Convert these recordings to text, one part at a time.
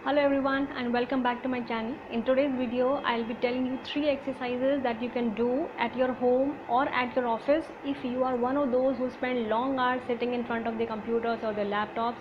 Hello everyone and welcome back to my channel. In today's video I'll be telling you 3 exercises that you can do at your home or at your office if you are one of those who spend long hours sitting in front of the computers or the laptops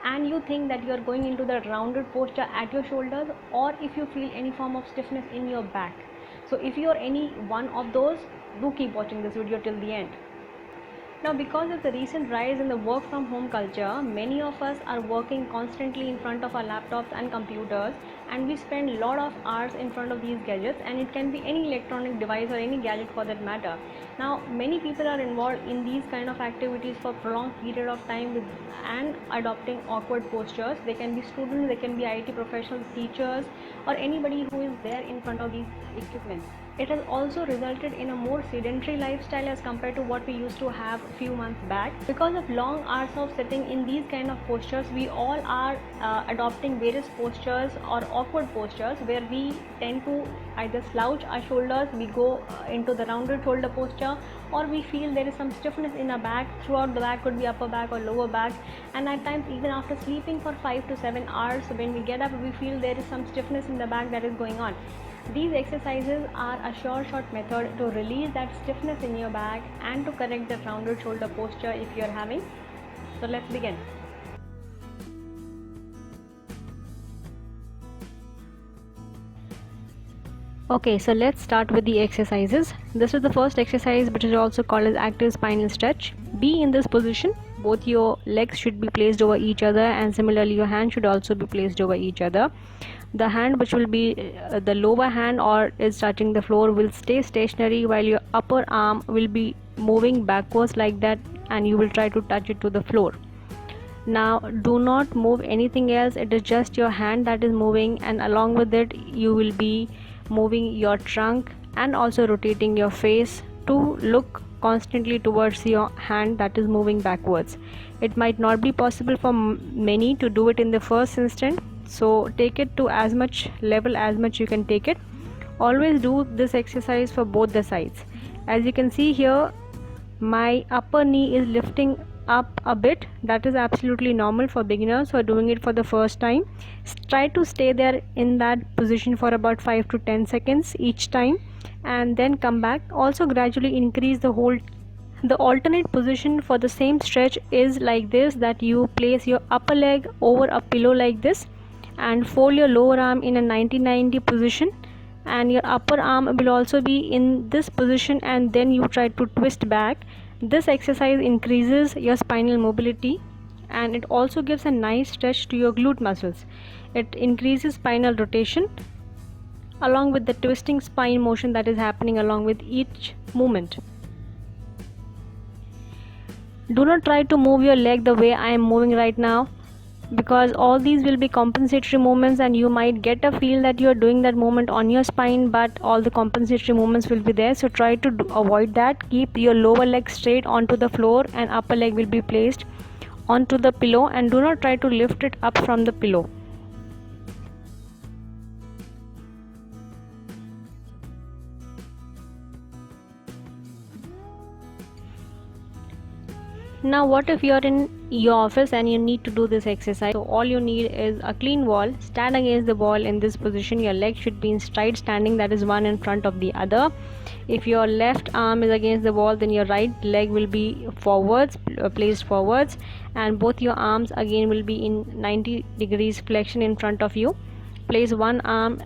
and you think that you are going into the rounded posture at your shoulders, or if you feel any form of stiffness in your back. So if you are any one of those, do keep watching this video till the end. Now, because of the recent rise in the work from home culture, many of us are working constantly in front of our laptops and computers, and we spend a lot of hours in front of these gadgets, and it can be any electronic device or any gadget for that matter. Now, many people are involved in these kind of activities for prolonged period of time and adopting awkward postures. They can be students, they can be IT professionals, teachers, or anybody who is there in front of these equipments. It has also resulted in a more sedentary lifestyle as compared to what we used to have a few months back. Because of long hours of sitting in these kind of postures, we all are adopting various postures or awkward postures where we tend to either slouch our shoulders, we go into the rounded shoulder posture, or we feel there is some stiffness in our back. Throughout the back, could be upper back or lower back, and at times even after sleeping for 5 to 7 hours, when we get up we feel there is some stiffness in the back that is going on. These exercises are a sure shot method to release that stiffness in your back and to correct the rounded shoulder posture if you are having. So let's begin. Okay, so let's start with the exercises. This is the first exercise, which is also called as active spinal stretch. Be in this position. Both your legs should be placed over each other, and similarly your hand should also be placed over each other. The hand which will be the lower hand or is touching the floor will stay stationary, while your upper arm will be moving backwards like that, and you will try to touch it to the floor. Now do not move anything else. It is just your hand that is moving, and along with it you will be moving your trunk and also rotating your face to look constantly towards your hand that is moving backwards. It might not be possible for many to do it in the first instant, so take it to as much level as much you can take it. Always do this exercise for both the sides. As you can see here, my upper knee is lifting up a bit. That is absolutely normal for beginners who are doing it for the first time. Try to stay there in that position for about 5 to 10 seconds each time, and then come back. Also gradually increase the hold. The alternate position for the same stretch is like this, that you place your upper leg over a pillow like this and fold your lower arm in a 90-90 position, and your upper arm will also be in this position, and then you try to twist back. This exercise increases your spinal mobility, and it also gives a nice stretch to your glute muscles. It increases spinal rotation along with the twisting spine motion that is happening along with each movement. Do not try to move your leg the way I am moving right now, because all these will be compensatory movements, and you might get a feel that you are doing that movement on your spine, but all the compensatory movements will be there. So try to avoid that. Keep your lower leg straight onto the floor, and upper leg will be placed onto the pillow, and do not try to lift it up from the pillow. Now what if you are in your office and you need to do this exercise? So all you need is a clean wall. Stand against the wall in this position. Your legs should be in straight standing, that is one in front of the other. If your left arm is against the wall, then your right leg will be forwards, placed forwards, and both your arms again will be in 90 degrees flexion in front of you. Place one arm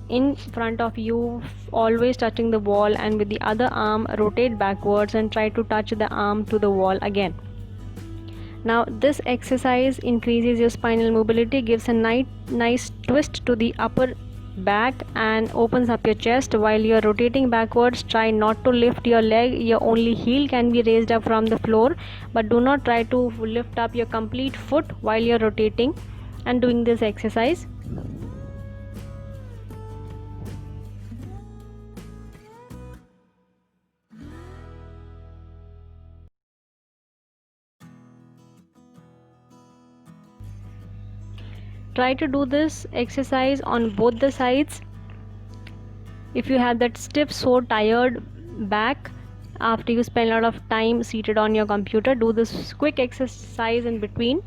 in front of you, always touching the wall, and with the other arm rotate backwards and try to touch the arm to the wall again. Now this exercise increases your spinal mobility, gives a nice twist to the upper back, and opens up your chest. While you are rotating backwards, try not to lift your leg. Your only heel can be raised up from the floor, but do not try to lift up your complete foot while you are rotating and doing this exercise. Try to do this exercise on both the sides. If you have that stiff, so tired back after you spend a lot of time seated on your computer, do this quick exercise in between.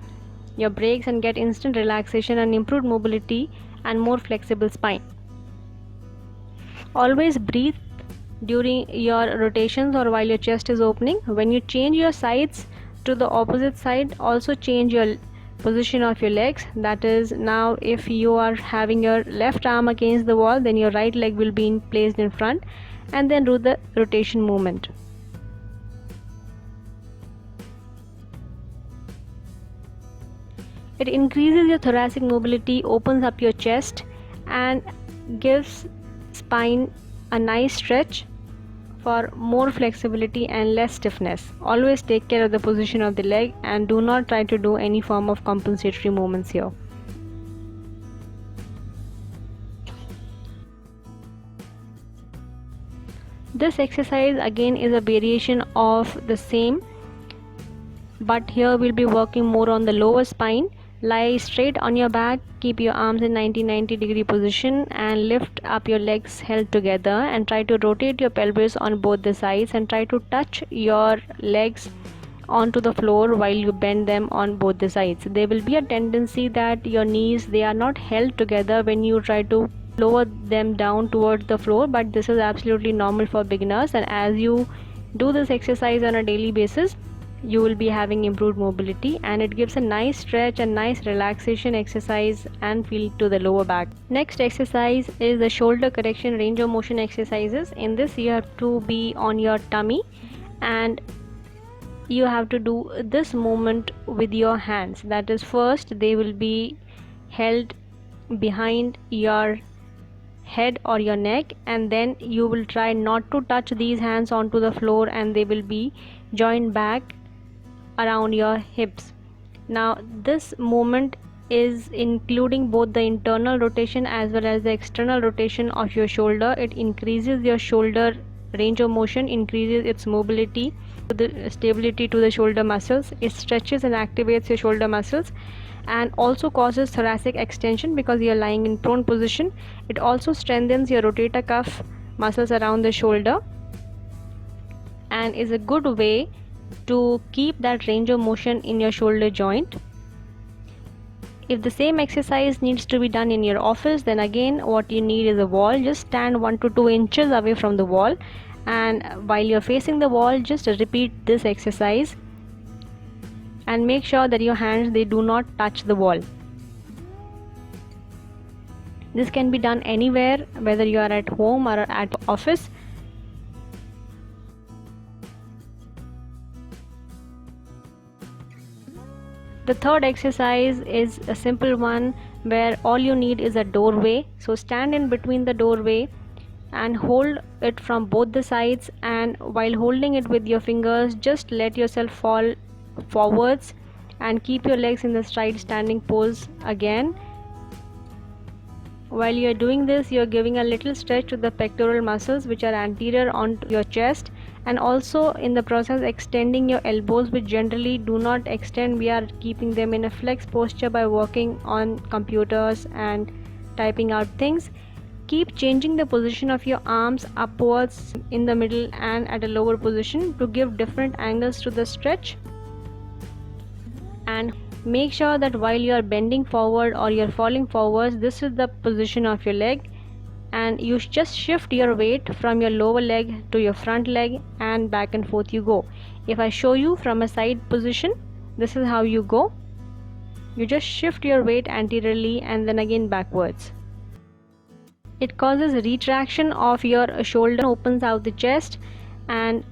your brakes and get instant relaxation and improved mobility and more flexible spine. Always breathe during your rotations or while your chest is opening. When you change your sides to the opposite side, also change your position of your legs. That is, now if you are having your left arm against the wall, then your right leg will be placed in front, and then do the rotation movement. It increases your thoracic mobility, opens up your chest, and gives spine a nice stretch for more flexibility and less stiffness. Always take care of the position of the leg and do not try to do any form of compensatory movements here. This exercise again is a variation of the same, but here we'll be working more on the lower spine. Lie straight on your back, keep your arms in 90 degree position and lift up your legs held together, and try to rotate your pelvis on both the sides and try to touch your legs onto the floor while you bend them on both the sides. There will be a tendency that your knees, they are not held together when you try to lower them down towards the floor, but this is absolutely normal for beginners, and as you do this exercise on a daily basis, you will be having improved mobility, and it gives a nice stretch and nice relaxation exercise and feel to the lower back. Next exercise is the shoulder correction range of motion exercises. In this you have to be on your tummy and you have to do this movement with your hands. That is, first they will be held behind your head or your neck, and then you will try not to touch these hands onto the floor, and they will be joined back around your hips. Now this movement is including both the internal rotation as well as the external rotation of your shoulder. It increases your shoulder range of motion, increases its mobility, the stability to the shoulder muscles. It stretches and activates your shoulder muscles and also causes thoracic extension because you are lying in prone position. It also strengthens your rotator cuff muscles around the shoulder and is a good way to keep that range of motion in your shoulder joint. If the same exercise needs to be done in your office, then again what you need is a wall. Just stand 1 to 2 inches away from the wall, and while you're facing the wall, just repeat this exercise and make sure that your hands, they do not touch the wall. This can be done anywhere, whether you are at home or at office. The third exercise is a simple one where all you need is a doorway. So stand in between the doorway and hold it from both the sides, and while holding it with your fingers, just let yourself fall forwards and keep your legs in the straight standing pose again. While you are doing this, you are giving a little stretch to the pectoral muscles which are anterior onto your chest, and also in the process extending your elbows, which generally do not extend. We are keeping them in a flex posture by working on computers and typing out things. Keep changing the position of your arms upwards, in the middle and at a lower position to give different angles to the stretch. And make sure that while you are bending forward or you are falling forwards, this is the position of your leg, and you just shift your weight from your lower leg to your front leg and back and forth you go. If I show you from a side position, this is how you go. You just shift your weight anteriorly and then again backwards. It causes retraction of your shoulder, opens out the chest, and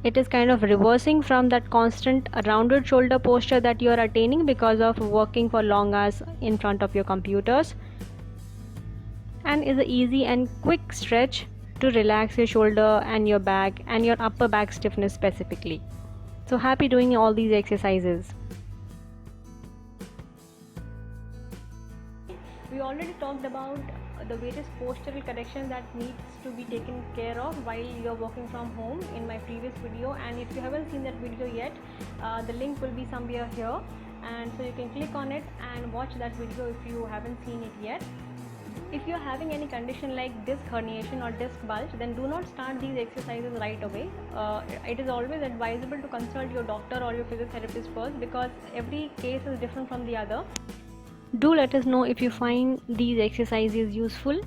it is kind of reversing from that constant rounded shoulder posture that you are attaining because of working for long hours in front of your computers, and is an easy and quick stretch to relax your shoulder and your back and your upper back stiffness specifically. So happy doing all these exercises. We already talked about the various postural corrections that needs to be taken care of while you're working from home in my previous video, and if you haven't seen that video yet, the link will be somewhere here, and so you can click on it and watch that video if you haven't seen it yet. If you are having any condition like disc herniation or disc bulge, then do not start these exercises right away. It is always advisable to consult your doctor or your physiotherapist first, because every case is different from the other. Do let us know if you find these exercises useful,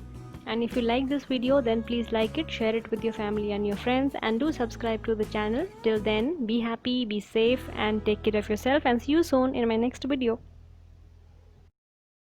and if you like this video, then please like it, share it with your family and your friends, and do subscribe to the channel. Till then, be happy, be safe, and take care of yourself, and see you soon in my next video.